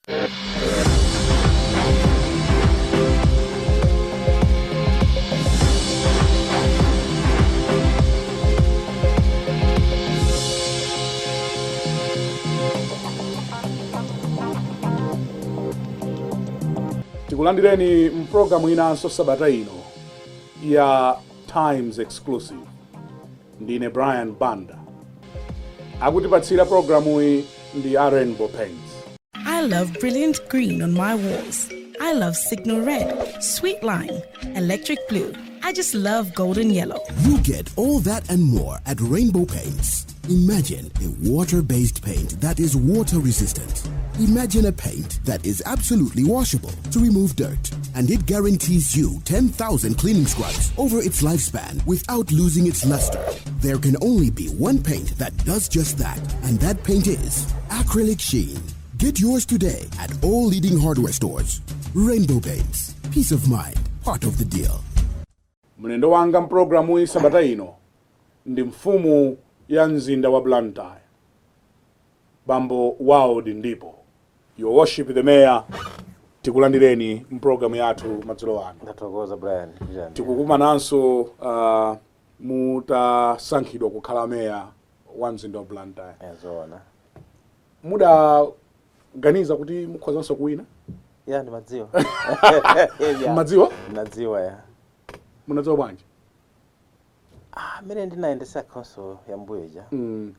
Tikulandireni mprogramu inanso sabata ino ya Times Exclusive. Ndine Banda. Akutipatsira programu iyi ndi Rainbow Paints. I love brilliant green on my walls. I love signal red, sweet lime, electric blue. I just love golden yellow. You get all that and more at Rainbow Paints. Imagine a water-based paint that is water-resistant. Imagine a paint that is absolutely washable to remove dirt. And it guarantees you 10,000 cleaning scrubs over its lifespan without losing its luster. There can only be one paint that does just that, and that paint is acrylic sheen. Get yours today at all leading hardware stores. Rainbow Paints. Peace of mind. Part of the deal. Mlendo wanga mprogramu iyi sabata ino ndi mfumu ya mzinda wa Blantyre. Bambo wao Ndipo. Your worship the mayor. Tikulandireni mprogramu yathu madzulo ano. Ndatokoza Brian. Tikukumananso mutasankhidwa kukhala mayor wa mzinda wa Blantyre. Zoona. Muda ganiza kuti mukhozanso kuwina? Ya ndi madziwa. Madziwa? Madziwa ya. Munadziwa bwanji? Mene ndinayendesa council ya Mbuyeja.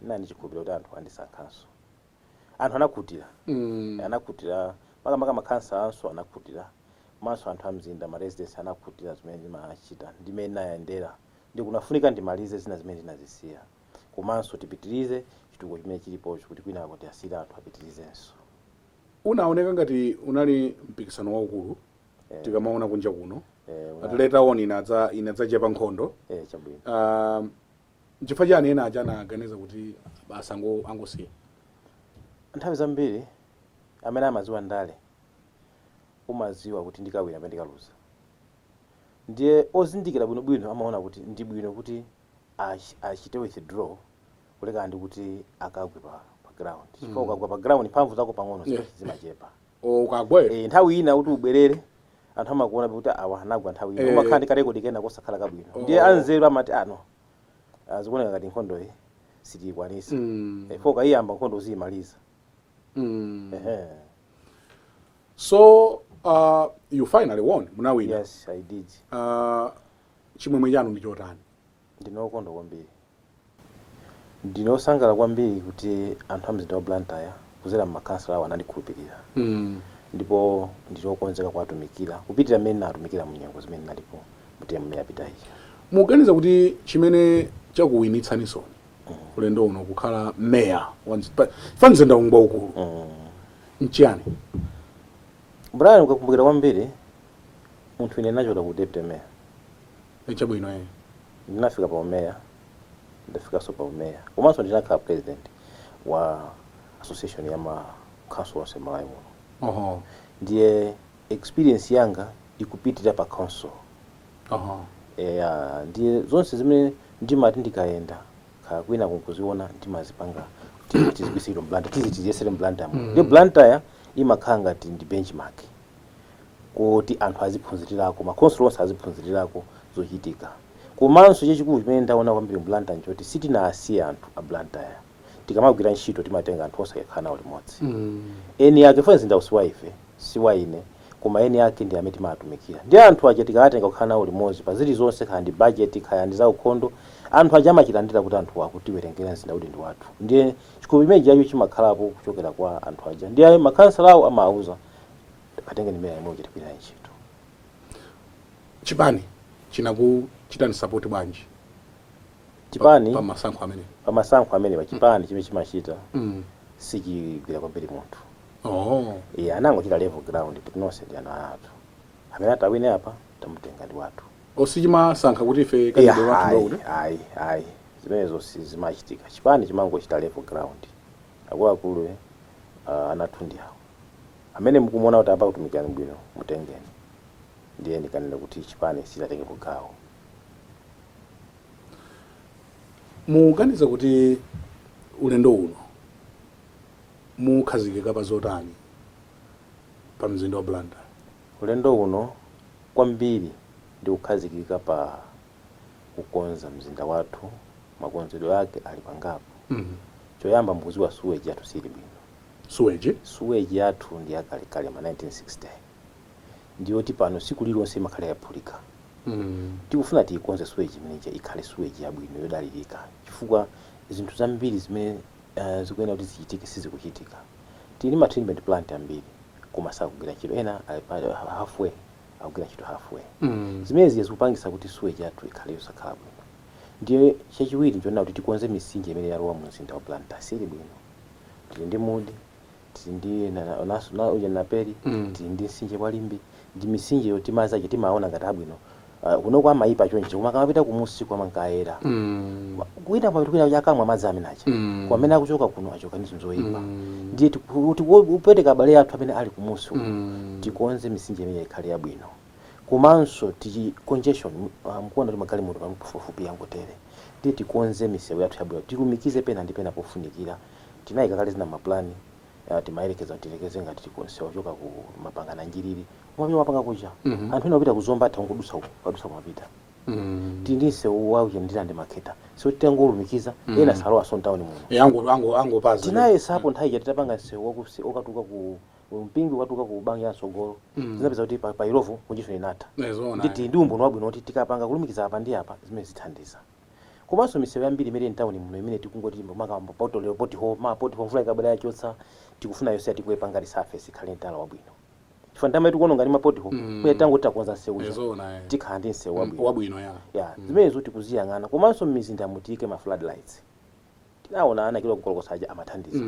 Nani chikubira kuti anthu andisankhanso. Anthu anakutira. Anakutira maka makhansa anso anakutira. Manso anthu amzinda ma residents anakutira zimene ndimachita. Ndimene nayendera. Ndikunafunika ndimalize zina zimene ndinazisiya. Komanso tipitirize chitukuko chimene chilipo kuti kwina kuti asira anthu apitirizenso. Unaoneka ngati unali mpikisano waukulu. Tikamaona kunja kuno. Atleta on inadzachepa nkhondo. Chabwino. Chifukwa chani ena aja anaganiza kuti basa angosiya. Nthawi zambiri amene amadziwa ndale umadziwa kuti ndikawina pamene ndikaluza. Ndiye ozindikira bwinobwino amaona kuti ndi bwino kuti achite withdraw kuleka ndi kuti akagwe pa ground. Chifukwa ukagwa pa ground mphamvu zako pang'ono zimachepa. Ukagwe? Nthawi ina kuti ubwerere anthu amakuona kuti awa anagwa nthawi ina. Umakhala ndi karekodi kena kosakhala kabwino. Ndiye anzeru amati ano azikuoneka ngati nkhondo iyi sitikwanisa. Foka iyamba nkhondo uziyimaliza. So you finally won. Munawina. Yes, I did. Chimwemwe chanu ndi chotani? Ndinokondwa kwambiri. Ndinosangala kwambiri kuti anthu amzinda wa Blantyre kuzera mmakhansala awo anandikhulupirira. Ndipo ndizokonzeka kuwatumikira kupitira mmene natumikira munyengo zimene nalipo kuti mmene yapitayi. Muganiza kuti chimene chakuwinitsaniso ulendo uno kukhala mayor mzinda ungwa ukulu nchiyani? Brian, ukakumbukira kwambiri munthu ine nachota ku deputy mayor. Chabwino ndinafika pa mayor, ndafika so pa mayor. Komanso ndinakhala president wa association ya ma councilors Malawi muno. Ndiye experience yanga ikupitira pa council. Ndiye zonse zimene ndimati ndikaenda kwina kunkuziona ndimazipanga tizikwisiro Blantyre tizitiyesere Blantyre. Ndiye Blantyre imakhala ngati ndi benchmark kuti anthu aziphunzirirako, ma council onse aziphunzirirako zochitika. Komanso chachikulu chimene ndaona kwambiri Blantyre nchoti sitinasiya anthu a Blantyre. Tikamagwira ntchito timatenga anthu osakhala nawo limodzi. Eni yake funa zinda usiwaife siwaine koma eni yake ndi amene timatumikira. Ndi anthu aja tikatenga kukhala nawo limodzi pa zili zonse kandi budget kaya ndi za ukhondo anthu aja amachilandira kuti anthu akutiwerengera mzinda udi ndi wathu. Ndiye chikulu chimene chacho chimakhalapo kuchokera kwa anthu aja. Ndiye makhansala awo amauza atenge ndi mmene imodzi tipita ntchito. Chipani chinakuchitani support bwanji? Chipani pamasankho amene chipani chimene chimachita sichigwira kwambiri munthu. Anangochita level ground but no said yana athu. Amene atawine apa tamutenga ndi wathu. Sichimasankha kuti ife kandibe wathu ndo. Ayi. Zimenezo zimachitika. Chipani chimangochita level ground. Akulu anathundi awo. Amene mukumuona kuti apa kutumikira bwino mutengeni. Ndiye ndikanena kuti chipani silatenge kugawo. Muganiza kuti ulendo uno mukhazikika pa zotani pa mzinda wa Blantyre? Ulendo uno kwambiri ndi kukhazikika pa kukonza mzinda wathu, makonzedwe ake ali pangapo. Choyamba mbuzi wa sewage yathu sili bwino. Sewage yathu ndi yakalekale ma 1960. Ndiyoti pano siku lilonse imakhala yaphulika. Tikufuna tiyikonze sewage imeneja ikhale sewage yabwino yodalirika, chifukwa zinthu zambiri zimene zikuyenera kuti zichitike sizikuchitika. Tili ma treatment plant ambiri koma sakugwira ntchito, ena halfway akugwira ntchito halfway. Zimene zikupangisa kuti sewage yathu ikhale yosakhala bwino. Ndiye chachiwiri nchonena kuti tikonze misinje imene yalowa mu mzinda wa Blantyre sili bwino. Tili ndi Mudi, tili ndi Naperi, tili ndi msinje wa Limbi, ndi misinje yoti mazache timaona ngati abwino. Kuno kwa maipa choncho koma kamapita kumusi kwa mankaera. Kuita pa tukira yakamwa madzi amenacha. Kwa amene akuchoka kuno achoka ndi zoyipa. Ndiye upete kabale athu amene ali kumusi. Tikonze misinje imene ikhale yabwino. Komanso tiji congestion mkuona kuti makali munthu pafupi yangotere. Ndiye tikonze misewu yathu yabwino. Tilumikize pena ndi pena pofunikira. Tinayika kale zina maplani timayerekeza tilekeze ngati tikonse ochoka ku mapangana njiriri. Mwabyo wapanga kuja. Anthu ena opita kuzomba tangodusa uko, padusa kumapita. Tindise uwauye ndira ndi maketa. So tangolumikiza ena salowa son town muno. Ango pazi. Tinaye sapo nthawi yatapanga sewu okatuka ku mpingi watuka ku banga ya sogolo. Zinapeza kuti pa irovo kunjisho inata. Nditi ndi umbono wabwino kuti tikapanga kulumikiza apa ndi apa zimene zithandiza. Komanso misewu yambiri imene town muno imene tikungoti maka poto leo poti ho ma poti mvula ikabala yachotsa tikufuna yose atikuepa ngati surface ikhale ntala wabwino. Chifandama yetu kuona ngati mapoti ho kwe tango takonza sewu tikhandi sewu wabwino ya zimene zoti kuziyang'ana. Komanso mizinda mutike ma floodlights tinaona ana kilo kukolokosaja amathandiza.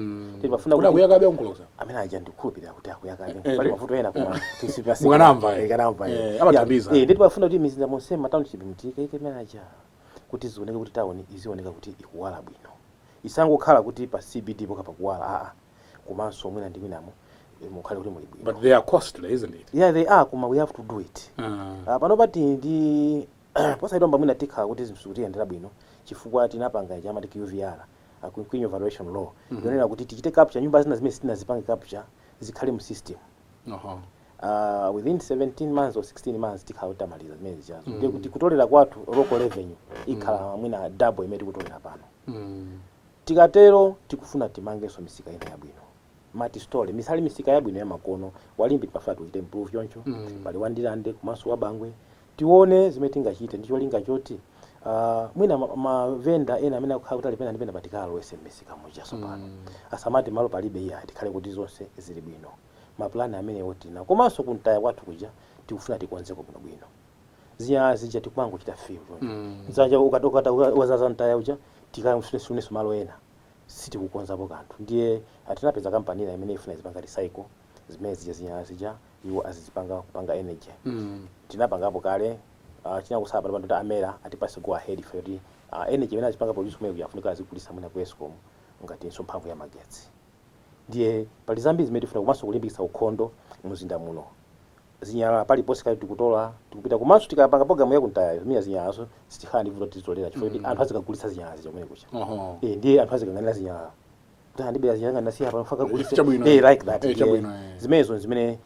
Tipafuna kuti kuyakabe onkolokosa amene aja ndikhulupirira kuti akuyakabe pali mavuto ena kuma tisipasi mukanamva amathandiza. Ndi tipafuna kuti mizinda monse ma township mutike ikemene aja kuti zioneke kuti town izioneka kuti ikuwala bwino, isangokhala kuti pa CBD poka pakuwala komanso mwina ndi mwinamo mukhale kuti muli bwino. But they are costly, isn't it? Yeah, they are, koma we have to do it. Pano pati ndi posaitomba mwina tikhala kuti zinthu zikuyendera bwino chifukwa tinapanga chama ti UVR Queen Evaluation Law yonena kuti tichite capture nyumba zina zimene sitinazipanga capture zikhale mu system. Within 17 months or 16 months tikhala utamaliza zimene zichazo. Ndiye kuti kutolera kwathu local revenue ikhala mwina double imene tikutolera pano. Tikatero tikufuna timangeso misika ina yabwino. Mati store misali misika yabwino ya makono walimbi tipafuna tuchite improve choncho pali Wandirande komanso Wabangwe tione zimene tingachite ndicho linga choti mwina ma vendor ena amene akukhala kuti alipena ndipena patikalo wese misika moja sopano asamati malo palibe iya tikhale kuti zonse zili bwino. Maplani amene woti na komanso kuntaya kwathu kuja tikufuna tikonzeko bwino bwino. Zinya zija tikwango chita feel zanja ukatoka wazaza ntaya uja tikamfuneso malo ena siti kukonzapo kanthu. Ndiye atinapeza kampani ina imene ifuna izipanga recycle zimene zija iwo azizipanga kupanga energy. Tinapangapo kale chinakusaba pano kuti amera atipase go ahead for the energy imene azipanga produce kumene yafunika azikulisa mwina ku Eskom ngati mphamvu ya magetsi. Ndiye pali zambiri zimene tifuna komanso kulimbikitsa ukhondo mzinda muno. Zinyala pali posi kali tikutola tikupita komanso tikapanga program ya kuntaya zimene zinyalazo sitikhala ndi vuto tizolera chifukwa anthu azikagulitsa zinyala zija kumene kucha. Ndiye anthu azikang'anira zinyala ndibera zinyala nasiya pa mfaka kulisa like that. Zimenezo zimene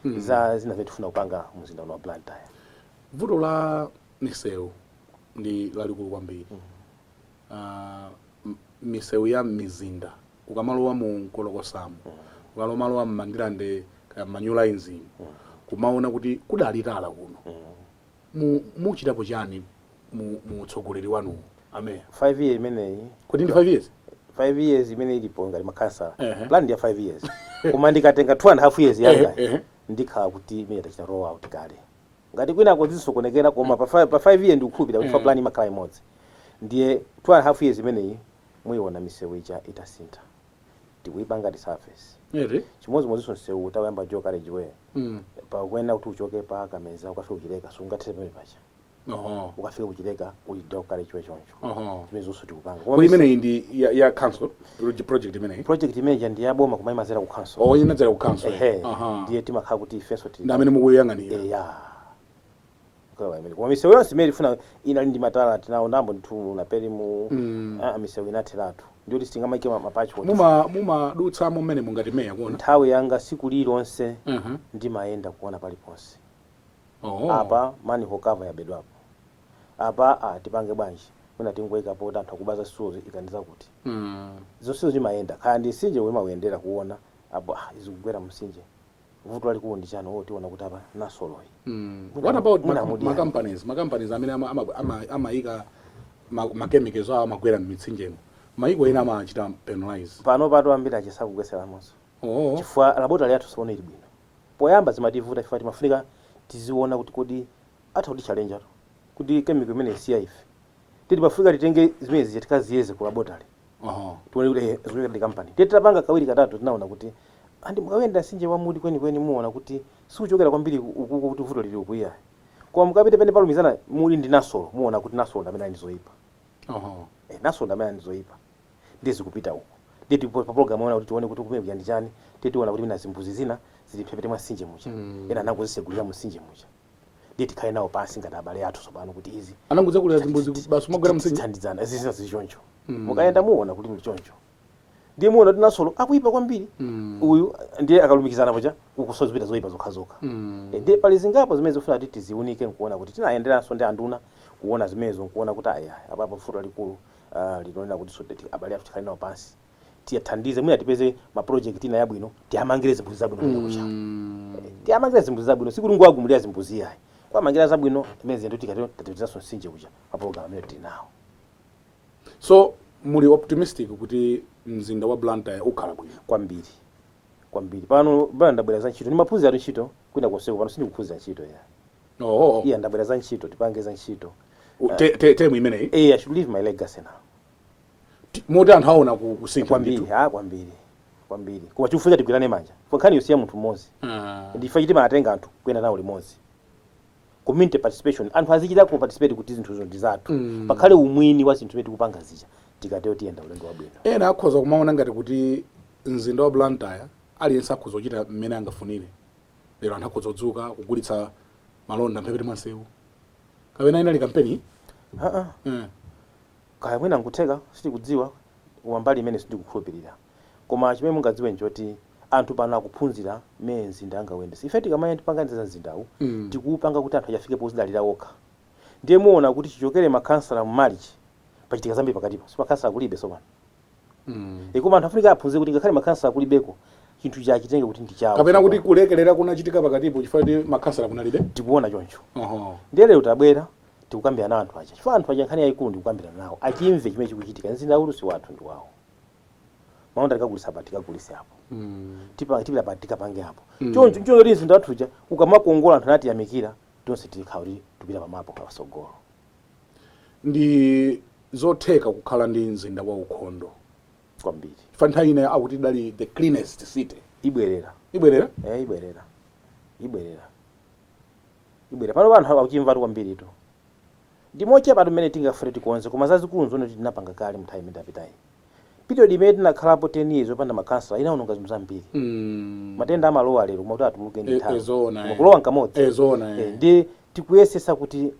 zina tifuna kupanga mzinda wa Blantyre. Vuto la misewu ndi lalikulu kwambiri. Misewu ya mizinda ukamalowa mu Nkolokosamu ukamalowa mu Mandirande manyula inzimu kumaona kuti kudalitala kuno muchitapo chani mu tsogoleri wanu amene 5 years imeneyi kuti ndi 5 years 5 years imene ilipo ngati makasa plan ya 5 years koma ndikatenga 2.5 years yanga ndikhala kuti imene tachita roll out kale ngati kwina kuzisokonekera koma pa 5 years ndikukhulupirira kuti plan imakhala imodzi. Ndiye 2.5 years imeneyi muyiona misewu ija itasintha tikuipanga di surface chimodzimodzi sonsewu utawayamba jo kale jiwe pakwena kuti uchoke pa Kameza ukafika kuchileka sungathe pamene pacha ukafika kuchileka ulidwa kale chiwe choncho zimene zonse tikupanga. Kwa imene ndi ya council project imene ndi ya boma kumayi mazera ku council inadzera ku council ndiye timakhala kuti ifenso ndi amene mukuyang'anira kwa misewu yonse imene ifuna inali ndi matala tinaonambo ndithu napeli mu misewu inatheratu ndiyoti sitingamaike mapachi mumadutsamo mmene mungati meya kuona nthawi yanga siku lilonse ndimayenda kuona paliponse apa mani hokava yabedwapo apa tipange bwanji mwina tingoyika poti anthu akubaza suzo ikandiza kuti zonsezo zimayenda kaya ndisinje wemawendera kuona apo izikugwera msinje vuto lalikulu ndi chano tiona kuti apa nasoloyi. What about companies amene amayika chemicals awo amagwera m'mitsinjemo mayiko ena amachita penalize pano pato ambiri achisakugweseramonso chifukwa laboratory yathu siona ili bwino poyamba zimativuta chifukwa timafunika tiziona kuti kodi atha kuti challenge ato kuti chemical imene isiya ife titi pafunika titenge zimene zija tikaziyeze ku laboratory tione kuti zikuita ndi company titapanga kawiri katatu tinaona kuti andi mukawenda sinje wamudi kweni muona kuti sikuchokera kwambiri ukuko kuti vuto lili ukuya kwa mukapita pene palumizana muli ndi nasolo muona kuti nasolo amene ndizoipa nasolo amene ndizoipa ndizi kupita uko nditi pa program ona kuti tione kuti kumene kuyandi chani titiona kuti mina zimbuzi zina zili phepete mwa sinje mucha ena nango zisegulira mu sinje mucha nditi khale nawo pasi ngati abale athu sopano kuti izi ananguza kulira zimbuzi basi magwera msinje thandizana zisina zichoncho mukaenda muona kuti mchoncho ndiye muona kuti nasolo akuipa kwambiri uyu ndiye akalumikizana pocha ukusozipita zoipa zokhazoka ndiye pali zingapo zimene zofuna kuti tiziunike nkuona kuti tinayenderanso ndi anduna kuona zimenezo nkuona kuti aya apapo futo likulu linonena kuti sodeti abale athu tikhale nawo pansi tiyathandize mwina tipeze maproject ina yabwino tiyamangire zimbuzi zabwino kucha tiyamangire zimbuzi zabwino sikulungu agumulira zimbuzi yayi kwa mangira zabwino imene zinthu tikatatizaso nsinje kucha pa program imene tinawo. So muli optimistic kuti mzinda wa Blantyre ukhala bwino kwambiri pano bana ndabwera za ntchito ndimaphunzira ntchito kwina konseko pano sindikuphunzira ntchito ya iya ndabwera za ntchito tipange za ntchito temu imeneyi I should leave my legacy now moti anthu aona kusintha kwambiri koma chikufunza tigwirane manja fokhani yosiya munthu mmodzi ndifa chiti matenga anthu kuyenda nawo limodzi community participation anthu azichita ku participate kuti zinthu zo ndizathu pakhale umwini wa zinthu zimene tikupanga zija tikateo tiyenda ulendo wabwino ena akhoza kumaona ngati kuti mzinda wa Blantyre aliyense akhoza kuchita mmene angafunire lero anthu akhoza kudzuka kugulitsa malonda mphepete mwa nsewu kapena inali kampeni kaya mwina nkutheka sitikudziwa wambali imene sindikukhulupirira koma chimene mungadziwe njoti anthu pano akuphunzira mmene mzinda angawende ife tikamaya tipanganiza mzindawu tikupanga kuti anthu achafike pozidalira okha ndiye muona kuti chichokere makansala mmalichi pachitika zambiri pakatipo sipakansala kulibe sopano koma anthu afunika aphunzire kuti ngakhale makansala kulibeko chinthu chachitenge kuti ndi chawo kapena kuti kulekelera kunachitika pakatipo chifukwa kuti makansala kunalibe tikuona choncho ndiye lero tabwera tikukambira nawo anthu aja chifukwa anthu aja nkhani yayikulu ndikukambira nawo achimve chimene chikuchitika mzinda uwu si wathu ndi wawo maonda tikagulisa apa tikagulise apo tipita pa tikapange apo choncho kuti mzinda wathu uja ukamakongola anthu anati yamikira tonse tikhala kuti tupita pamapo kapasogolo ndi zotheka kukhala ndi mzinda wa ukhondo kwambiri chifukwa nthawi ine akuti dali the cleanest city ibwerera pano panthu akuchimvatu kwambiri to ndimoche patu mmene tingafere tikonze koma zazikulu nzone tinapanga kale mnthawi imene tapitayi period imene tinakhalapo 10 years opanda makansala inaononga zinthu zambiri matenda amalowa lero kumati atuluke ndi nthawi kulowa nkamodzi ndi tikuyesesa kuti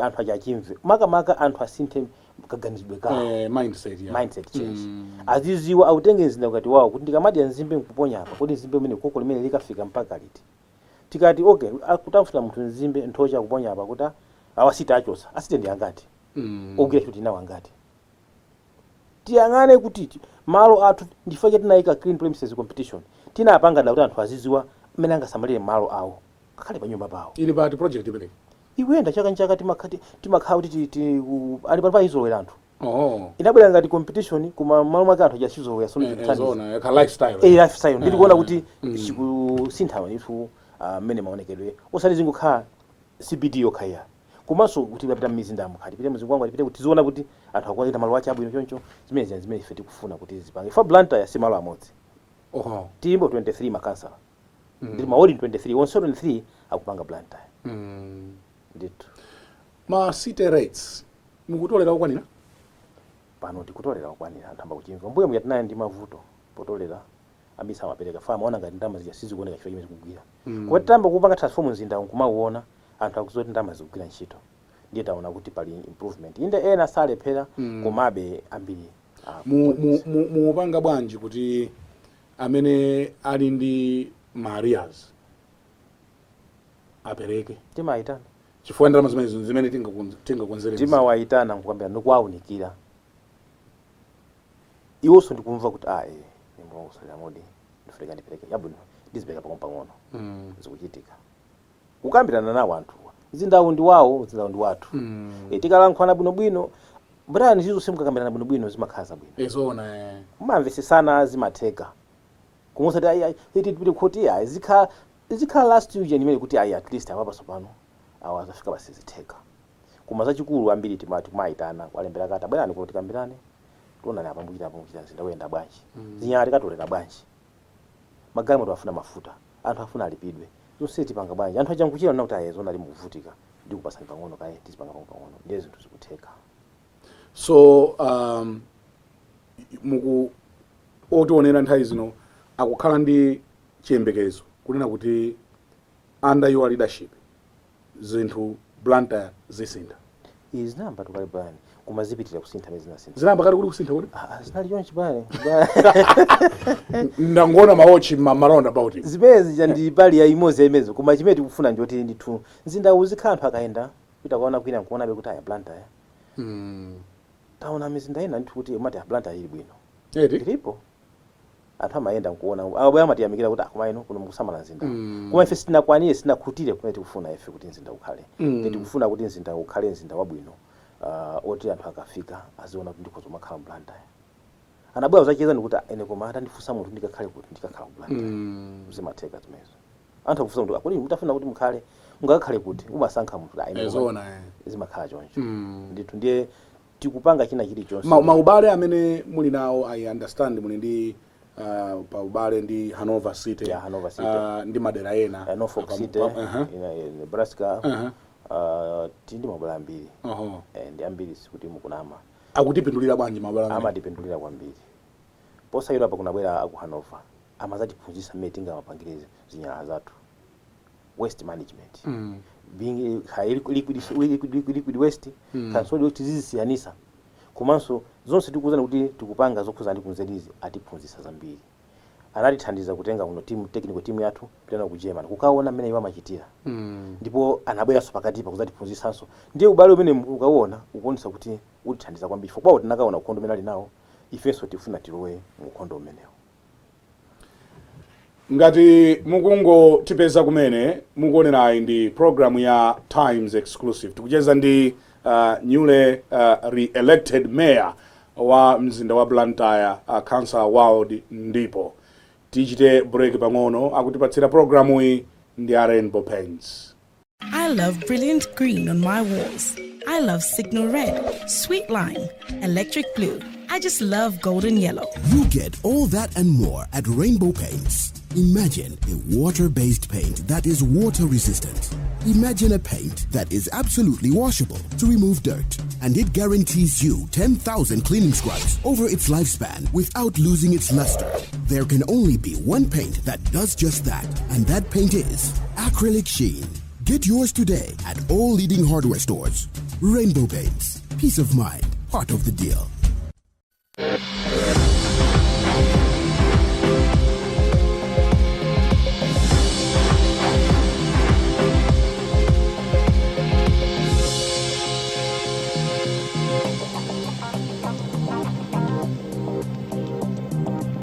anthu aja achimve makamaka anthu asinthe kaganizidwe kawo mindset change aziziwa autenge mzinda ukati wawo kuti ndikamadya nzimbe nkuponya apa kuti nzimbe imene koko limene likafika mpaka liti tikati okay akutafuna munthu nzimbe nthocha kuponya apa kuti awasita achosa asite ndi angati ogwira kuti nawo angati tiyang'ane kuti malo athu ndifake tinayika clean premises competition tinapanga da kuti anthu aziziwa mmene angasamalire malo awo kakhale pa nyumba pawo ili pa project imene iwenda chaka timakhala kuti ali pa izolowera anthu inabwera ngati competition kuma malo mwake anthu achizolowera lifestyle ndili kuona kuti chikusinthawa ifu mmene maonekedwe osati zingokhala CBD yokhaya komanso kuti lapita m'mizinda mkhati pite mzingu wangu alipite kuti ziona kuti anthu akuwaita malo ache abwino choncho zimene ife tikufuna kuti zipange fa Blantyre si malo amodzi timbo 23 makansala ndili mawodi 23 onse 23 akupanga Blantyre ndithu ma city rates mukutolera okwanira pano tikutolera okwanira anthu amba kuchimva mbuye muyatinayo ndi mavuto potolera ambisa amapereka fa maona ngati ndama zija sizikuoneka chifukwa chimene zikugwira kwa tamba kupanga transform mzinda nkumauona anthu akuzoti ndama zikugwira ntchito ndiye taona kuti pali improvement inde ena salephera komabe ambiri mupanga bwanji kuti amene ali ndi marias apereke timayitana chifukwa ndalama zimene tingakonzere timawayitana nkukwambira ndikuwaunikira iwonso ndikumva kuti ndimausalira modi ndifulika ndipereke yabwino ndizipereka pang'ono zikuchitika kukambirana nawo anthuwa mzindawu ndi wawo mzindawu ndi wathu tikalankhulana bwinobwino mbatani zizo simukakambirana bwinobwino zimakhala zabwino zona kumamvesesana zimatheka kumusati tipite kuti zikhala last year imene kuti at least apapaso pano awazafika basizitheka koma zachikulu ambiri timayitana walembera kata bwerani kuti tikambirane tionani apambuchita mzinda woyenda bwanji zinyala tikatolera bwanji magalimoto afuna mafuta anthu afuna alipidwe zonse tipanga bwanji anthu achankuchira nona kuti zona ali mukuvutika ndikupasani pang'ono kaye tizipanga pang'ono ndiye zinthu zikutheka. So otionera nthawi zino akukhala ndi chiyembekezo kunena kuti under your leadership zinthu Blantyre zisintha zinamba tukali bani koma zipitira kusintha mezinasintha zinamba kali kuti kusintha kuti zinali chonchi bani ndangona maochi maround about it zimezi chandi pali ya imozi yaimezi koma chimene tikufuna njoti ndithu mzinda uzikhala anthu akaenda kuita kuona kwina nkuonabe kuti Blantyre taona mizinda ina ndithu kuti mati Blantyre ili bwino ilipo anthu amayenda nkuona abwera matiyamikira kuti koma ino kuno mukusamala mzinda koma ife sinakwanire sinakhutire kumene tikufuna ife kuti mzinda ukhale tikufuna kuti mzinda ukhale mzinda wabwino oti anthu akafika aziona kuti ndikhoza kumakhala Blantyre anabwera zacheza ndikuti ene koma atandifunsa munthu ndikakhale kuti ndikakhala Blantyre zimatheka zimezo anthu akufunsa kuti akuli mutafuna kuti mukhale mungakhale kuti umasankha munthu zimakhala choncho ndithu ndiye tikupanga china chilichonse maubale amene muli nawo I understand muli ndi pa ubale ndi Hanover City ndi madera ena Norfolk City Nebraska tindi mabala ambiri ndi ambiri sikuti mukunama akutipindulira bwanji mabala amatipindulira kwambiri posayira apa kunabwera aku Hanover amazatiphunzitsa mmene tingamapangire zinyala zathu waste management being high liquid waste kansoli kuti zizisiyanisa komanso zonse tikuzana kuti tikupanga zokhuza ndi kunzerizi atiphunzitsa zambiri anatithandiza kutenga kuno technical team yathu pitana ku Germany kukaona mmene iwo amachitira ndipo anabweranso pakatipa kuzatiphunzitsanso ndiye ubale umene ukaona ukuonesa kuti utithandiza kwambiri kwa kuti tinakaona ukhondo umene ali nawo ifenso tifuna tilowe mu ukhondo umenewo. Ngati mukungotipeza kumene mukuonerayi ndi programu ya Times Exclusive tikucheza ndi newly re-elected mayor wa mzinda wa Blantyre Councilor Ndipo. Tichite break pang'ono akutipatsira programu iyi ndi Rainbow Paints. I love brilliant green on my walls. I love signal red, sweet lime, electric blue. I just love golden yellow. You get all that and more at Rainbow Paints. Imagine a water-based paint that is water-resistant. Imagine a paint that is absolutely washable to remove dirt. And it guarantees you 10,000 cleaning scrubs over its lifespan without losing its luster. There can only be one paint that does just that, and that paint is Acrylic Sheen. Get yours today at all leading hardware stores. Rainbow Paints. Peace of mind. Part of the deal.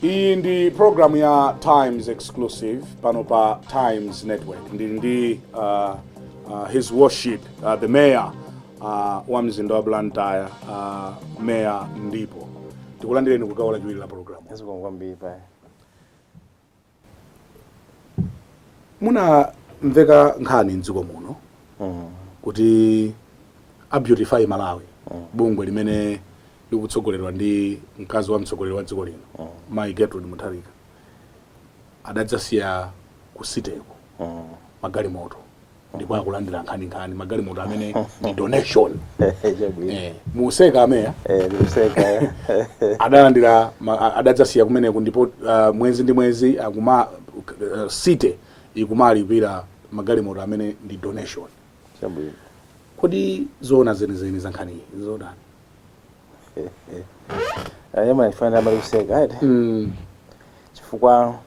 Iyi ndi programu ya Times Exclusive pano pa Times Network. Ndi His Worship the Mayor wa mzinda wa Blantyre Mayor Ndipo. Tikulandireni kugawo la chiwiri la programu. Muna mveka nkhani mdziko muno kuti a Beautify Malawi bungwe limene likutsogolerwa ndi mkazi wa mtsogoleri wa dziko lino Mai Gertrude Mutharika adadzasiya kusiteko magalimoto ndipo akulandira nkhani magalimoto amene ndi donation museka ameya museka adalandira adadzasiya kumeneko ndipo mwezi ndi mwezi akuma site ikumalipira magalimoto amene ndi donation. Kodi zona zenizeni za nkhani zodani Yema ifana mali kuseka ati. Chifukwa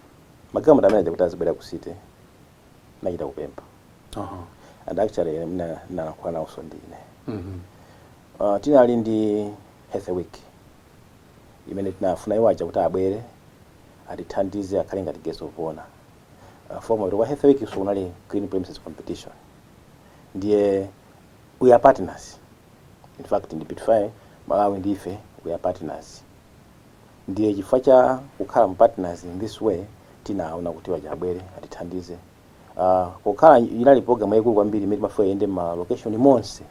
magalimoto amene kuti azibwera ku city naita kupempha. And actually na kwana uso ndine. Tinali ndi health week imene tinafuna iwacha kuti abwere atithandize akhale ngati guest of honor. Former wa health week so unali clean premises competition. Ndiye we are partners. In fact in the Blantyre Malawi ndife we are partners. Ndiye chifukwa cha kukhala partners in this way tinaona kuti wajabwere atithandize. Kukhala inali program yayikulu kwambiri imene mafuna yende ma location monse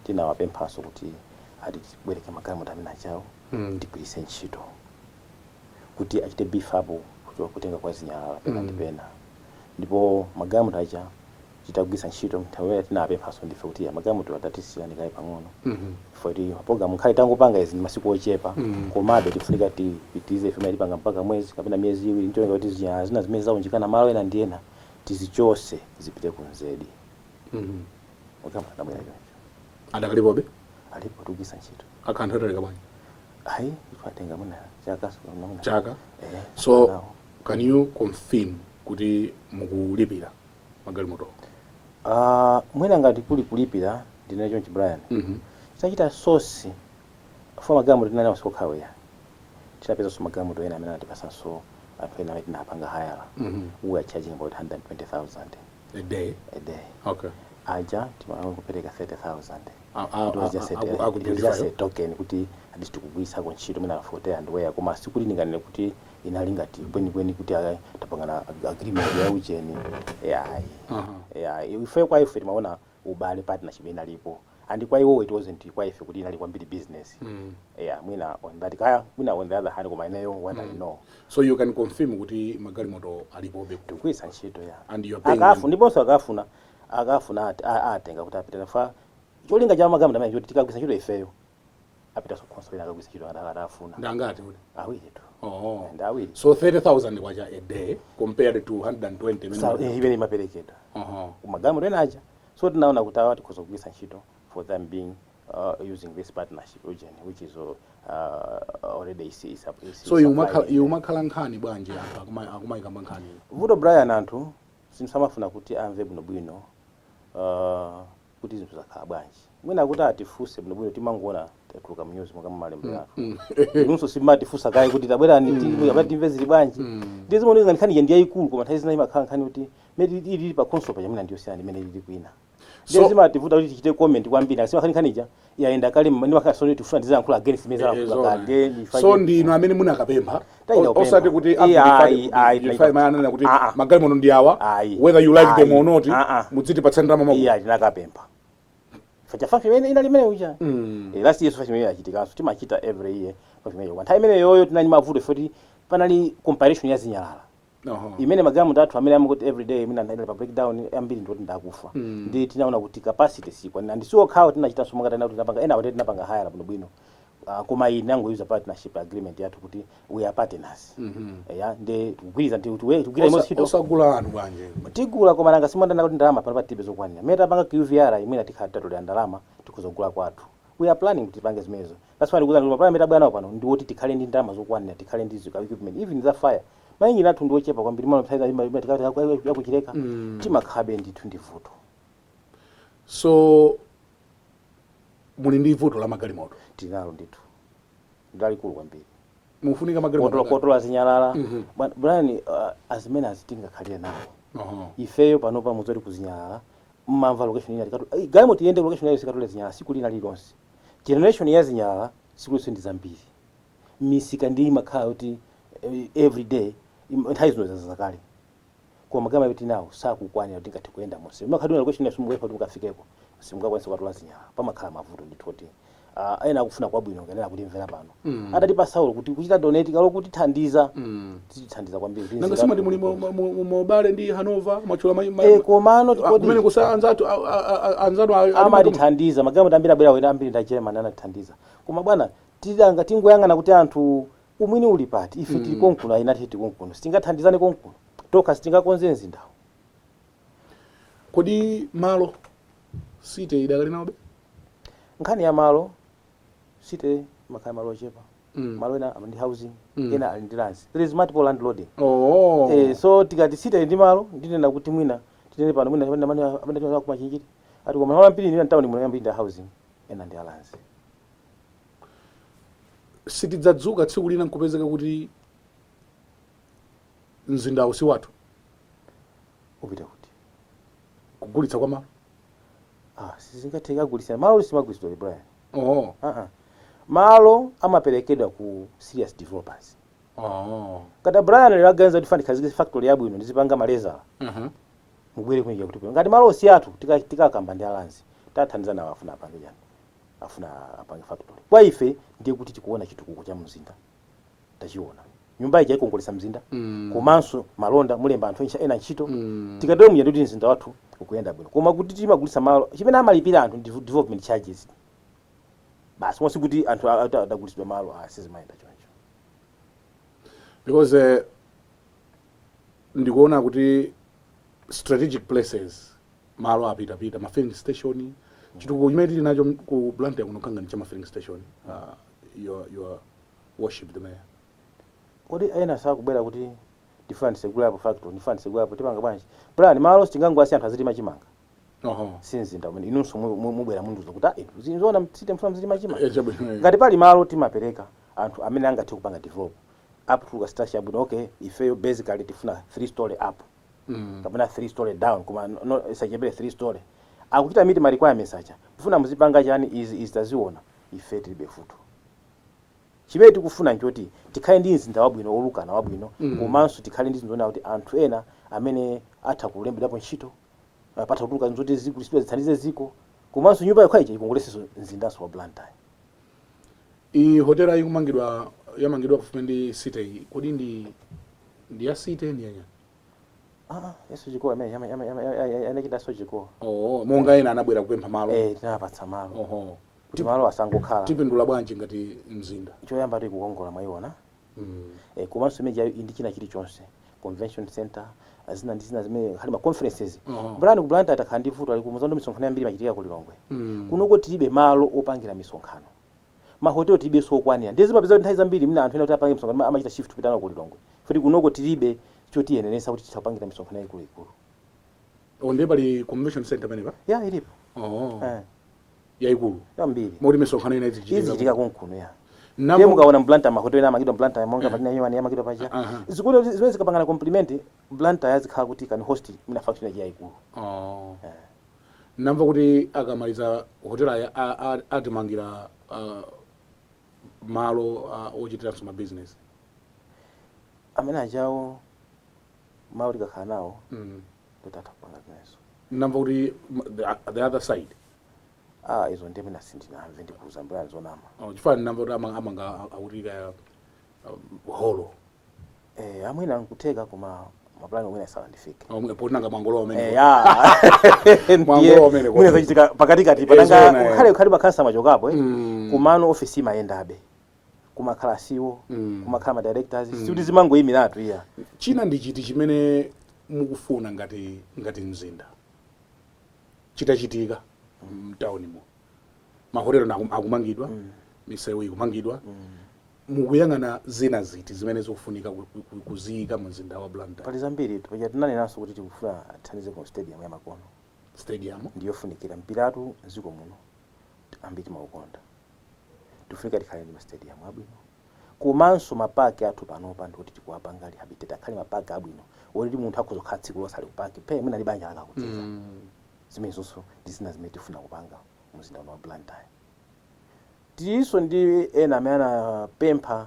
tinawapemphaso kuti atibwereke magalimoto amene achawo tigwiritse ntchito kuti achite beef up kutenga kwa zinyalala pena ndi pena. Ndipo magalimoto acha chitagwiritsa ntchito nthawi tinawapemphaso ndife kuti magalimoto atatisiyani kaye pang'ono. Foti program nkhali tangopanga izi masiku ochepa komabe tifunika tipitize ife malipanga mpaka mwezi kapena miyezi iwiri nchoneka kuti zinyalala zina zimene zaunjikana malo ena ndi ena tizichose zipite kunzedi. Magalimoto adabwera choncho. Adakalipobe? Alipo tugwiritsa ntchito. Akanthataleka bwanji? Ayi ifatenga muna chaka namuna. Chaka? So can you confirm kuti mukulipira magalimoto? Mwina ngati kuli kulipira ndine chonchi Brian. Tinachita sosi for magalimoto tinali masokhaweya. Tinapeza so magalimoto ena amene atipasanso apena amene tinapanga hayala. We are charging about 120,000 a day. Okay. Aja timaona kupereka 30,000. It was a token kuti at tikugwisa kwa ntchito mena fote and where koma sikulinganire kuti inalingati kweni kuti tapangana agreement ya ucheni. Ife kwa ife timaona ubale partnership inalipo. And kwa hiyo it wasn't kwa ife kuti inali kwambiri business. Mwina on that kaya mwina on the other hand koma ineyo what I know. So you can confirm kuti magalimoto alipobe kugwisa ntchito and you are paying. Ndiponso akafuna atenga kuti apita nafa cholinga cha magalimoto amene kuti tikagwisa ntchito ifeyo apita so console akagwisa ntchito atafuna ndangati kuti awiri tu and awiri so 30,000 kwacha a day compared to 120 minutes imene imaperekedwa magalimoto ena aja so tinaona kuti awati kuzogwisa ntchito for them being using this partnership which is already is so you makhala nkhani bwanje apa akumayikamba nkhani vuto Brian anthu simsamafuna kuti amve bwinobwino kuti zinthu zakhala bwanji mwina kuti atifuse bwinobwino timangona tatuka mnyuzi mwaka mmalembe athu inunso simatifusa kale kuti tabwerani abatimve zili bwanji ndizi moneka nkhani ndi yayikulu koma nthawi zina imakhala nkhani kuti medi ili pa console pa jamuna ndiyosiyana imene ili kwina ndizi mativuta kuti tichite comment kwambiri akasema nkhani ija yaenda kale ndi makasoni tifuna ndizankula against meza kale so ndino amene munakapempha osati kuti amplify mayana kuti magalimoto ndi awa whether you like them or not mudziti patsana mama tinakapempha fachafafi imene inali imene uja last year fachafafi imene yachitika timachita every year fachafafi imene nthawi imene yoyo tinali mavuto foti panali comparison ya zinyalala imene magalimoto athu amene amakuti every day mina ndali pa breakdown ambiri ndoti ndakufa ndi tinaona kuti capacity sikwa ndi siwo khawo tinachita somanga tana kuti napanga ena wote tinapanga higher bwino koma iyi nango use partnership agreement yathu kuti we are partners ndi kugwiriza ndi tugwira imodzi chito osagula anthu bwanje tigula koma nanga simondana kuti ndalama pano patibe zokwanira meta panga QVR imene tikhala tatole ndalama tikuzogula kwathu we are planning kuti pange zimezo that's why ndikuza ndipala meta bwana pano ndi kuti tikhale ndi ndalama zokwanira tikhale ndi equipment even za fire maingi nathu ndiochepa kwambiri mwana psaida imene tikati yakuchireka timakhabe ndithu ndi vuto so muli ndi vuto la magalimoto tinalo ndithu ndalikulu kwambiri mufunika magalimoto kotola zinyalala Brian azimene azitingakhalire nawo ifeyo panopa muzoti kuzinyalala mmamva location ina tikatu galimoto yende location yayo sikatole zinyalala siku lina lilonse generation ya zinyalala siku lonse ndi zambiri misika ndi makhala kuti every day nthawi zino zazakale koma magalimoto kuti nawo sakukwanira kuti ngati kuyenda monse makhaduna location ya sumwe kuti mukafikeko simungakwanisa katola zinyalala pamakhala mavuto ndithoti ena akufuna kwabwino ngenera kuti mvera pano adatipa Saulo kuti kuchita donate kalo kuti thandiza tithandiza kwambiri nanga simati muli mobale ndi Hanover machula komano tikodi kumene kusa anzatu amatithandiza magalimoto ambiri abwera wena ambiri nda German anatithandiza koma bwana tidanga tingoyangana kuti anthu umwini uli pati ife tili konkuno ayinati tili konkuno sitingathandizane konkuno toka sitingakonze mzindawo kodi malo site idakali naobe nkhani ya malo site makhala malo ochepa malo ena ndi housing ena ali ndi lands, there is multiple landlording. So tikati site ndi malo ndinena kuti mwina titene pano mwina amene kumachinjiri ati koma malo ambiri ndi town muno ambiri ndi housing ena ndi lands. Sitidzadzuka tsiku lina nkupezeka kuti mzindawo si wathu upita kuti kugulitsa kwa malo sizingatheka kugulitsa malo simagulitsidwa Brian. Malo amaperekedwa ku serious developers. Kata Brian linaganiza kuti khazikitsa factory yabwino ndizipanga malezala mubwere kunja kuti ngati malo si athu tikakamba ndi alanzi tathandiza nawo afuna apange chani afuna apange factory kwa ife ndiye kuti tikuona chitukuko cha mzinda tachiona nyumba ija ikongolesa mzinda komanso malonda mulemba anthu ena ntchito tikatowe muyendo kuti mzinda wathu ukuyenda bwino koma kuti timagulitsa malo chimene amalipira anthu development charges basi mosi kuti anthu adagulitsidwa malo asizimayenda choncho because ndikuona kuti strategic places malo apita ma filling station chitukuko chimene tili nacho ku Blantyre kuno kanga ni cha ma filling station your worship the mayor. Kodi ena sakubwera kuti ndifandise kulapo factory ndifandise kulapo tipanga bwanji plan malo sitingangwasi anthu aziti machimanga sinzinda umene inunso mubwera munduzo kuti zinzona msite mfuna mziti machimanga ngati pali malo timapereka anthu amene angathe kupanga develop up to a structure but okay ife basically tifuna 3 story up kapena 3 story down kuma no isachepere 3 story akuchita miti ma requirements acha tifuna muzipanga chani is taziona ife tilibe futo chimene tikufuna nchoti tikhale ndi mzinda wabwino olukana wabwino komanso tikhale ndi zinzona kuti anthu ena amene atha kulemberapo ntchito apatha kutuluka nzoti zikulitsidwa zithandize ziko komanso nyumba yakho ija ikongolesenso mzindanso wa Blantyre. I hotela yamangidwa pafupi ndi city kodi ndi ya city ndi yanya yeso chikowa amene anachita so chikowa monga ena anabwera kupempha malo tinapatsa malo kuti malo asangokhala tipindula bwanji ngati mzinda choyamba tikukongola mwayiona komanso imene ndi china chilichonse convention center azina zimene khali ma conferences brand ku Blantyre atakhala ndi vuto ali kumuzando misonkhano yambiri machitika ku Lilongwe kunoko tilibe malo opangira misonkhano mahoteli tilibe sokwanira ndiye zimapeza nthawi zambiri mna anthu ena kuti apange misonkhano amachita shift pitana ku Lilongwe futi kunoko tilibe choti yenenesa kuti titapangira misonkhano ikulu onde pali convention center pamenepa ilipo yaikulu yambiri moti misonkhano ina izichitika kunkuno ndiye mukaona Blantyre mahoteli ena amagidwa Blantyre monga patina nyumani yamagidwa paja zikuno zimene zikapangana compliment Blantyre yazikhala kuti kan host mina factory yaikulu namva kuti akamaliza hotela atimangira malo ochitiranso ma business amene ajawo malo tikakhala nawo totata kupanga zimenezo namva kuti the other side izo ndiye mina sindinamve ndikuuza mbulani zonama chifani namva kuti amanga akutika holo amwina nkutheka koma mapulani omwe asala ndifike potinanga mwangolo amene mwangolo amene mwina zachitika pakatikati patanga ukhale bakhansa machokapo kumano ofisi imayendabe kumakhala siwo kumakhala ma directors sikuti zimangoyimiratu china ndi chiti chimene mukufuna ngati mzinda chitachitika mtaunimo mahotelo akumangidwa misewu ikumangidwa mukuyang'ana zina ziti zimene zikufunika kuziyika mu mzinda wa Blantyre pali zambiri paja tinanenanso kuti tikufuna tithandize ku stadium ya Makono stadium ndiyofunikira mpiratu mziko muno ambiti maukonda tifunika tikhale ndi ma stadium abwino komanso mapaki athu panopa ndikuti tikuwapanga rehabilitate akhale mapaki abwino oti munthu akuzokhala tsiku losali kupaki pe mwina libanja lakakucheza zimezonso ndizina zimene tifuna kupanga mzinda wa Blantyre tiso ndi ena amene anapempha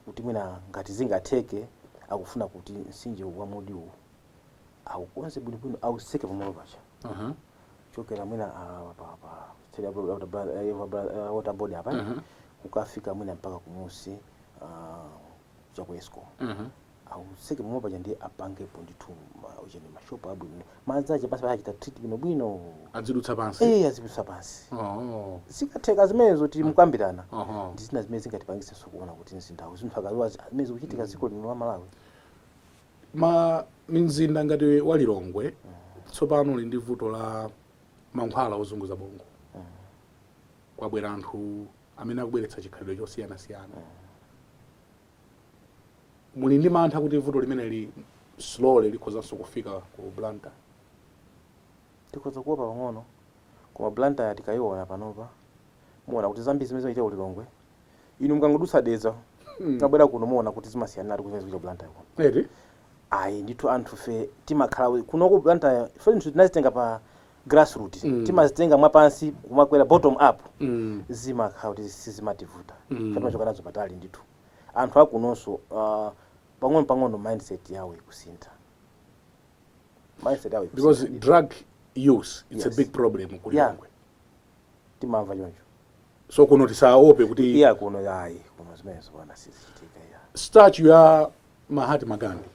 kuti mwina ngati zingatheke akufuna kuti msinje wa modiwo aukonze bwinobwino auseke pamalo pacha chokera mwina water board apa kukafika mwina mpaka kumusi chakwesco auseke pamalo pacha ndiye apangepo ndithu ucheni mashopu abwino madzache pasi pachita treatment bwino azidutsa pansi azidutsa pansi zikatheka zimenezo tili mukambirana ndizina zimene zingatipangise kuona kuti mzindawo zinthu akaziwa zimene zikuchitika dziko lino la Malawi mzinda ngati wa Lilongwe tsopano uli ndi vuto la mankhwala ozunguza bongo kwabwera anthu amene akubweretsa chikhalidwe chosiyana-siyana. Muli ndi mantha kuti vuto limeneli slowly likhozanso kufika ku Blantyre? Tikhoza kuopa pang'ono, koma Blantyre tikayiona panopa muona kuti zambiri zimene zimachitika ulilongwe inu mkangodutsa dedza mabwera kuno muona kuti zimasiyana nati kuti zimachitika Blantyre kuno. Eti? Ayi ndithu anthu fe timakhala kuno ku Blantyre fentu tinazitenga pa grassroots timazitenga mwapansi kumakwera bottom up zimakhala kuti sizimativuta fatimachoka nazo patali ndithu anthu akunonso pang'ono mindset yawo ikusintha. Mindset yawo because drug use it's a big problem kulilongwe. Timamva choncho. So kuno tisaope kuti iya kuno yayi kuno zimene zikuona sizichitika ya statue ya Mahatma Gandhi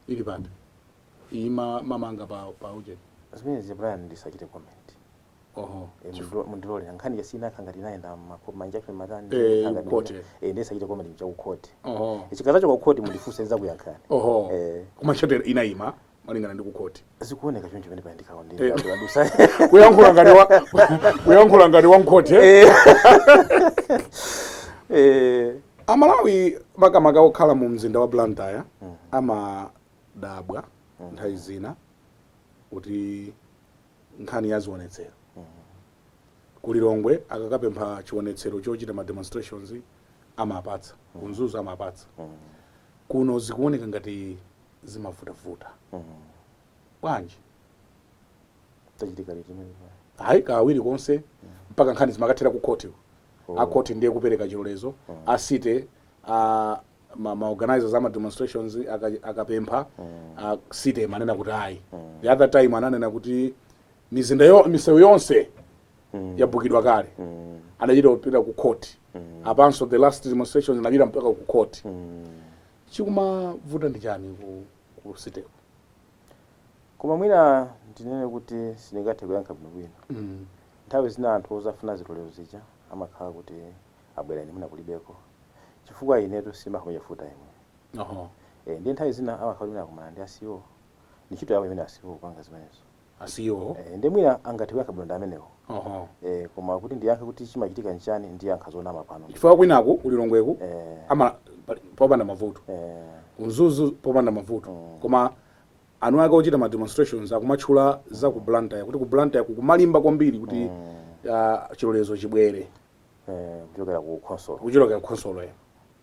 ili pati mamanga pa uje zimene Brian ndisachite comment. Mundilole nkhani yasina khanga tinaenda manjaction matani khanga kote ndisachite comment cha ukhote. Chikazacho kwa ukhote mundifunse za kuyankhani. Kuma chete inaima malingana ndi kukhoti zikuoneka choncho pene pa ndikaonde adusa kuyankhula ngati wankhote. Amalawi makamaka okhala mu mzinda wa Blantyre amadabwa nthawi zina kuti nkhani ya zionetsero. Kulilongwe akakapempha chionetsero chochita ma demonstrations amapatsa kunzuzu amapatsa. Kuno zikuoneka ngati zimavuta bwanji tachitika liti mimi hayi kawiri konse mpaka nkhani zimakathera ku court. Akoti ndiye kupereka chilolezo asite ma organizers ama demonstrations akapempha site manena kuti ayi. The other time ananena kuti misewu yonse yabukidwa kale anachita kupita ku court apanso the last demonstrations anachita mpaka ku court. Chikumavuta ndi chani ku siteko? Koma mwina ndinene kuti sindingathe kuyankha bwino. Nthawi zina anthu ozafuna zilolezo zija amakhala kuti abwera ine mwina kulibeko chifukwa inetu simakuyafuta imwe. Ndi nthawi zina amakhala mwina kumana ndi asiwo ntchito yawo imene asiwo kupanga zimenezo. Asiwo ndi mwina angathe kuyankha bwino ndi amenewo. Koma kuti ndiyankhe kuti chimachitika nchani ndiyankha zonama pano. Chifukwa kwinaku kulilongweku popanda mavuto unzuzu popanda mavuto koma anu ake ochita ma demonstrations akumatchula za ku Blantyre kuti ku Blantyre kumalimba kwambiri kuti chilolezo chibwere kuchokera ku console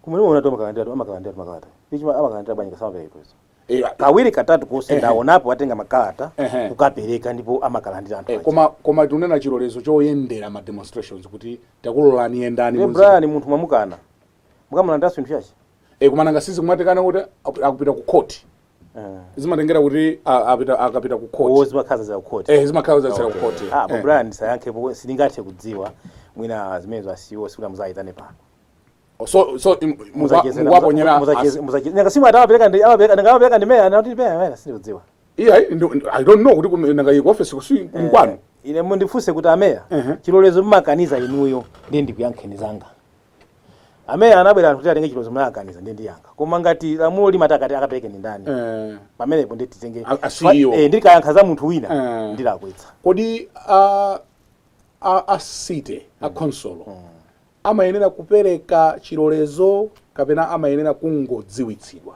kumene muona to amakalanda makalata ichima amakalanda bwanyi kasamapeka izo kawiri katatu konse ndaonapo atenga makalata kukapereka ndipo amakalandira anthu koma tunena chilolezo choyendera ma demonstrations kuti takulolani yendani Brian munthu mwamukana mukamulanda sinthu chachi kumananga sisi kumatekana kuti akupita ku court. Zimatengera kuti akapita ku court. Zimakhaza za ku court. Zimakhaza za ku court. Brian sayankhepo sindingathe kudziwa mwina zimenezo asiwo sikuna muzayitane pano. So mwaponyera nanga simu atawapeleka ndi meya anati meya sindikudziwa. I don't know kuti nanga iko office kusi mkwano. Ine mundifunse kuti ameya chilolezo mmakaniza inuyo ndi ndikuyankheni zanga. Ameya anabwera kuti atenge chilolezo mmakaniza ndi ndiyankha. Koma ngati lamulo limatakati akapereke ni ndani. Pamenepo nditi tenge ndikayankha za munthu wina ndilakwetsa. Kodi asite a console amayenera kupereka chilolezo kapena amayenera kungodziwitsidwa?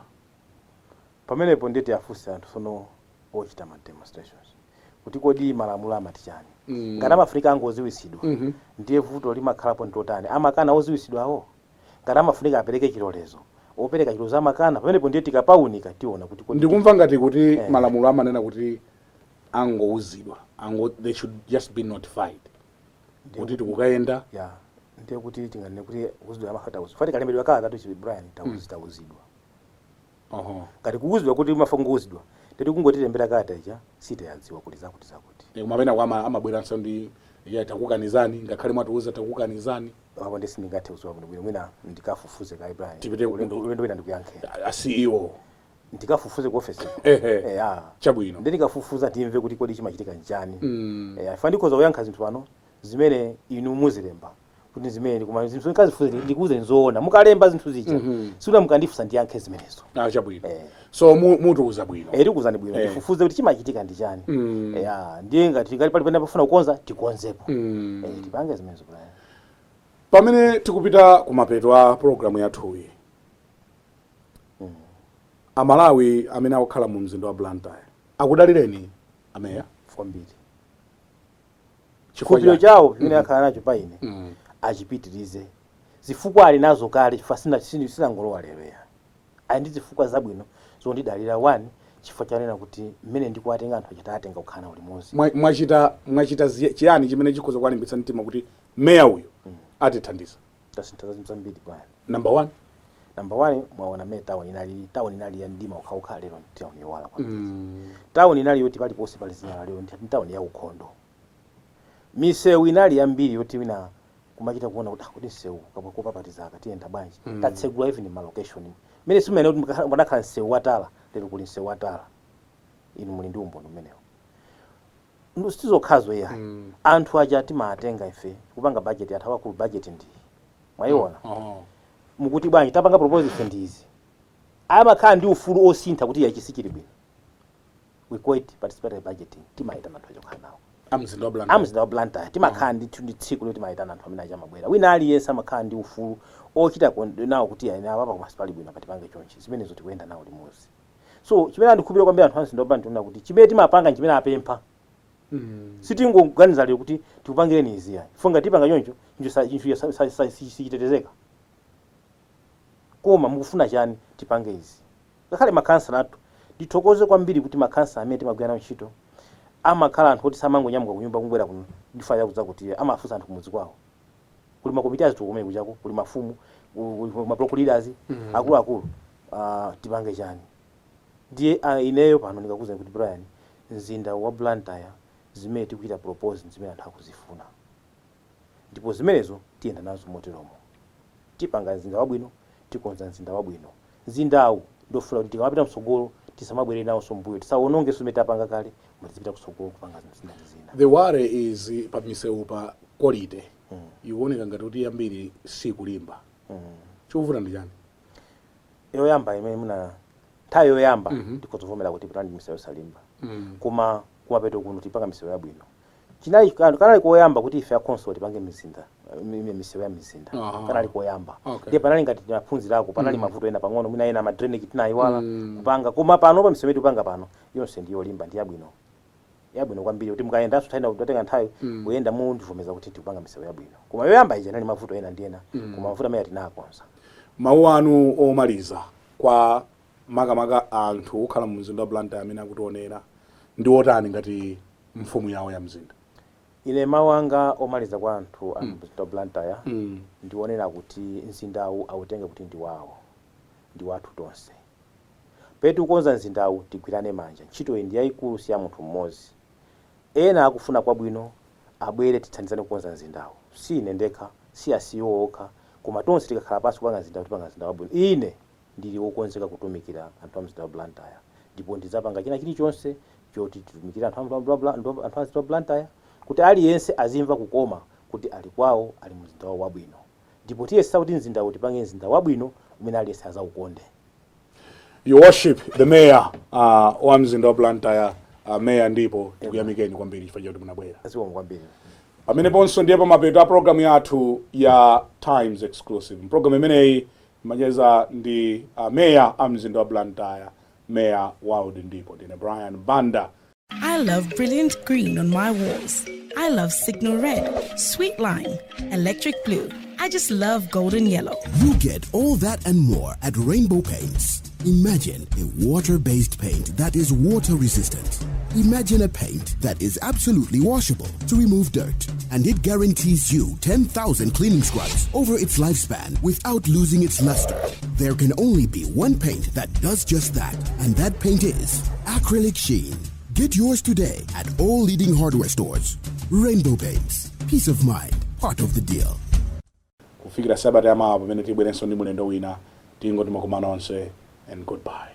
Pamenepo nditi afunse anthu sono ochita ma demonstrations kuti kodi malamulo amati chani. Ngati Afrika angoziwisidwa ndiye vuto limakhalapo ndotani amakana oziwisidwawo. Ngati amafunika apereke chilolezo opereka chilolezo amakana pamenepo ndiye tikapaunika tiona kuti kodi ndikumva ngati kuti malamulo amanena kuti angouzidwa they should just be notified kuti tikukayenda ndiye kuti tinganene kuti kuzidwa amafata uzi fati kalembedwa kala tatu Brian tawuzidwa. Ngati kuuzidwa kuti mafungo uzidwa ndeti kungotilembera kata ija site yadziwa kuti zakuti mapena kwa amabwera nsandi takukanizani ngakhale mwatiuza takukanizani apo ndesi ndingathe kuziwa bwino mwina ndikafufuze ka Brian ulendo wina ndikuyankhe CEO ndikafufuze ku office chabwino ndi ndikafufuza timve kuti kodi chimachitika njani fandikoza kuyankha zinthu pano zimene inu muzilemba kuti zimene kuma zinthu nkazifuze ndikuze nzoona mukalemba zinthu zija sura mukandifusa ndiyankhe zimenezo chabwino so mutuuza bwino tikuzani bwino ndifufuze kuti chimachitika ndi chani ndiye ngati pali pafuna kukonza tikonzepo tipange zimenezo Brian. Pamene tikupita kumapeto a programu yathuyi. Amalawi amene akukhala mu mzinda wa Blantyre akudalireni ameya kwambiri. Chikhulupiriro chawo chimene akhala nacho pa ine achipitirize. Zifukwa ali nazo kale chifukwa sinangolowa lero ya. Ali ndi zifukwa zabwino zondidalira. One, chifukwa chanena kuti mmene ndikuwatenga anthu achitatenga kukhala ulimodzi. Mwachita chiyani chimene chikhoza kuwalimbitsa mtima kuti meya uyu atithandiza? Zambiri bwana. Number one, mwaona mmene town inali ya mdima ukhawukhala lero town yowala kwambiri. Town inali yoti paliponse pali zinyala lero ndi town ya ukhondo. Misewu inali yambiri yoti wina kumachita kuona kuti kodi msewu kapapatiza akatiyenda bwanji. Tatsegula even ma location. Mmene simene kuti mwanakhala msewu watala lero kuli msewu watala. Inu muli ndi umboni umenewo. Sizokhazo ya. Anthu aja timatenga ife kupanga budget athawa ku budget ndi. Mwayiona? Mukuti bwanji tapanga proposal ife ndizi. Amakhala ndi ufulu osintha kuti yachisikire bwino. We call it participatory budgeting. Timaitana anthu achokhala nawo. Amzinda wa Blantyre. Timakhala ndi tsiku loti timaitana anthu amene aja mabwera. Wina aliyense amakhala ndi ufulu ochita nawo kuti ina papa kumasipali bwino patipange chonchi. Zimene zoti kuyenda nawo limodzi. So chimene ndikupira kwambiri anthu amzinda wa Blantyre kuti chimene timapanga chimene apempha. Sitingoganiza lero kuti tikupangireni iziya. Funga tipanga choncho sichitetezeka. Koma mukufuna chani tipange izi. Ngakhale makansala athu ndithokoze kwambiri kuti makansala amene timagwira nawo ntchito amakhala anthu oti samangonyamuka kunyumba kubwera kuno ndifaya kudza kuti amafunsa anthu kumudzi kwawo. Kuli makomiti azitukome kuchako, kuli mafumu, ma block leaders, akulu tipange chani. Ndiye ineyo pano ndikakuza kuti Brian, mzinda wa Blantyre zimene tikuita propose zimene anthu akuzifuna. Ndipo zimenezo tiyenda nazo moteromo. Tipanga mzinda wabwino, tikonza mzinda wabwino. Mzindawu ndofuna kuti tikamapita msogolo tisamabwere nawo sombuyo. Tisaononge sumene tapanga kale, mutipita kusogolo kupanga mzinda zina. The worry is pa misewu pa quality. Iwoneka ngati kuti yambiri sikulimba. Chovuta ndi chani? Yoyamba imene muna nthawi yoyamba ndikozovomera kuti pitani misewu salimba. Koma kumapeto kuno tipanga misewu yabwino. Chinali kanali koyamba kuti ife akonsol tipange misewu ya mizinda. Kanali koyamba. Ndiye panali ngati maphunzirako panali mavuto ena pang'ono mwina ena madrainage tinayiwala kupanga. Koma pano pa misewu yetu panga pano yonse ndiyo limba ndi yabwino. Yabwino kwambiri kuti mukaenda sutaenda kutenga nthawi kuyenda mu ndivomeza kuti tikupanga misewu yabwino. Koma yoyamba ija nali mavuto ena ndi ena. Koma mavuto amene tinakonza. Mawu anu omaliza kwa makamaka anthu okhala mu mzinda wa Blantyre amene akutionera ndi otani ngati mfumu yawo ya mzinda? Ine mawu anga omaliza kwa anthu a mzinda wa Blantyre ndionera kuti mzindawu awutenge kuti ndi wawo, ndi wathu tonse. Petu kukonza mzindawu tigwirane manja. Ntchito iyi ndi yayikulu si ya munthu mmodzi. Ena akufuna kwabwino abwere tithandizane kukonza mzindawu. Si ine ndekha, si asiwo okha, koma tonse tikakhala pansi kupanga mzindawu tipanga mzinda wabwino. Ine ndili wokonzeka kutumikira anthu a mzinda wa Blantyre. Ndipo ndidzapanga china chilichonse choti titumikire anthu a mzinda wa Blantyre kuti aliyense azimva kukoma kuti ali kwawo, ali mzinda wawo wabwino. Ndipo tiyesa kuti mzindawu tipange mzinda wabwino umene aliyense azaukonde. Your Worship, the Mayor wa mzinda wa Blantyre, Mayor Ndipo, tikuyamikeni kwambiri chifukwa choti munabwera. Asiwo kwambiri. Pamene ponso ndiye pamapeto a programu yathu ya Times Exclusive. Programu imeneyi macheza ndi Mayor a mzinda wa Blantyre, Mayor World Ndipo, ndine Brian Banda. I love brilliant green on my walls. I love signal red, sweet lime, electric blue. I just love golden yellow. You get all that and more at Rainbow Paints. Imagine a water-based paint that is water-resistant. Imagine a paint that is absolutely washable to remove dirt. And it guarantees you 10,000 cleaning scrubs over its lifespan without losing its luster. There can only be one paint that does just that, and that paint is acrylic sheen. Get yours today at all leading hardware stores. Rainbow Paints. Peace of mind. Part of the deal. Kufikira Sabata ya mawa pamene tibwerenso ndi mulendo wina. Tingo timakumana onse and goodbye.